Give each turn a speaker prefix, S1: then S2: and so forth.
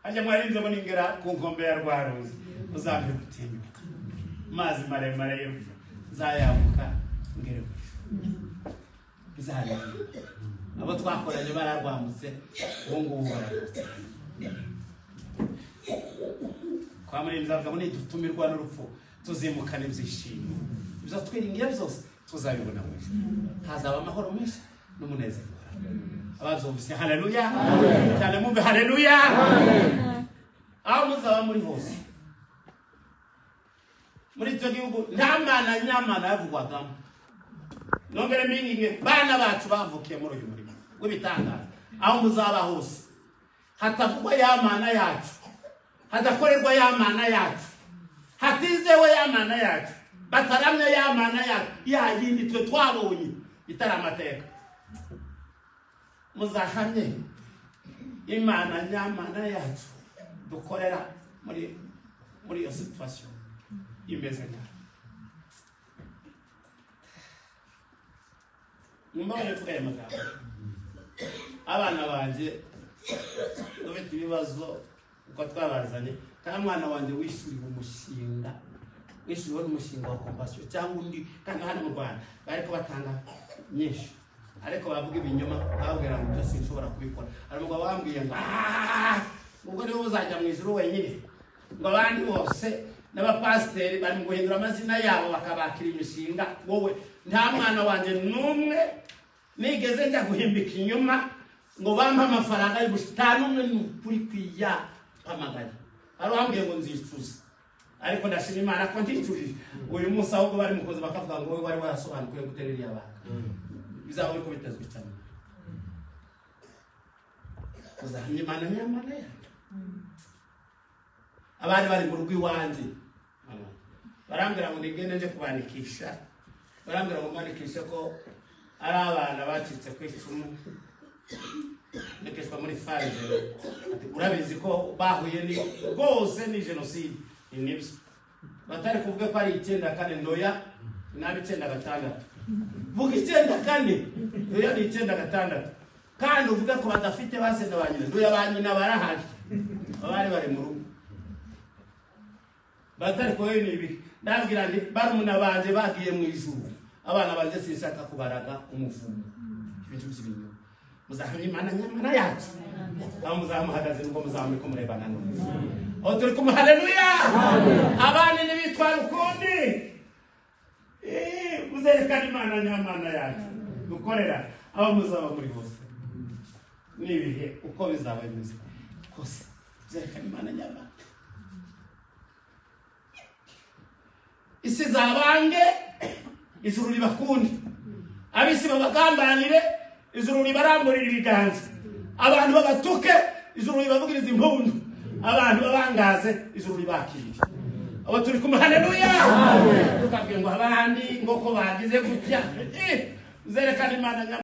S1: ajya mwarinze muningera ku nkombe ya Rwaruzi uzambe gutinyuka mazi maremare y'epfo zayabuka ngere bizahari abo twakoranye bararwambutse ubungubu barakutse kwa murinzi avuga ngo nidutumirwa n'urupfu tuzimukana ibyishimo ibyo twiringiye byose tuzabibona wese hazaba amahoro menshi n'umunezero abazumvise haleluya cyane mumbe haleluya aho muzaba muri hose muri cyo gihugu ntamana nyamana yavugwagamo nongere mbinginge bana bacu bavukiye muri uyu murimo w'ibitangara aho muzaba hose hatavugwa yamana yacu hadakorerwa yamana yacu hatizewe yamana yacu bataramye yamana yacu yayindi twe twabonye itara amateka muzahamye imana nyamana yacu dukorera muri iyo situation imeze nka Mumbaye tukaye magambo abana banje dufite ibibazo uko twabazanye kandi mwana wanje wishuriwe umushinga wishuriwe n'umushinga wa compassion cyangwa undi kandi hano mu Rwanda bariko batanga nyinshi ariko bavuga ibinyoma babwira ngo byose nshobora kubikora ariko bambwiye ngo ubwo niwe uzajya mu ijuru wenyine ngo abandi bose n'abapasiteri bari mu guhindura amazina yabo bakabakira imishinga wowe nta mwana wanje numwe nigeze njya guhimbika inyuma ngo bampa amafaranga y'ubutanu umwe kuri kwiya pamaganya ari wambwiye ngo nzicuza ariko ndashima Imana ko ndicujije uyu munsi ahubwo bari mukoze bakavuga ngo wowe wari warasobanukiwe guterera abana bizaba biko bitazwe cyane uzahanye Imana nyamana ya abari bari mu rugo iwanje barambira ngo nigende nje kubandikisha barambira ngo mandikisha ko ari abana bacitse ku icumu nekeshwa muri farge urabizi ko bahuye ni rwose ni genocide inibyo batari kuvuga ko ari 94 ndoya nabi 96 vuga 94 ndoya ni 96 kandi uvuga ko badafite basenda banyine ndoya banyina barahari bari mu rugo batari ko ni ibi ndabwira ndi barumuna banje bagiye mu ijuru abana banje sinshaka kubaraga umuvumo ibintu by'ibintu muzahanye Imana nyamana yacu aho muzamuhagaze ngo muzamuri ko murebana none aho turi ku haleluya abana ni bitwara ukundi muzerekana Imana nyamana yacu dukorera aho muzaba muri hose nibihe uko bizaba bimeze kose muzerekana Imana nyamana isi zabange ijuru libakundi abisi babagambanire ijuru libaramburira ibiganza abantu babatuke ijuru libavugiriza impundu abantu babangaze ijuru libakirije abo turi ku haleluya tukabwira ngo abandi ngo ko bagize gutya zerekana Imana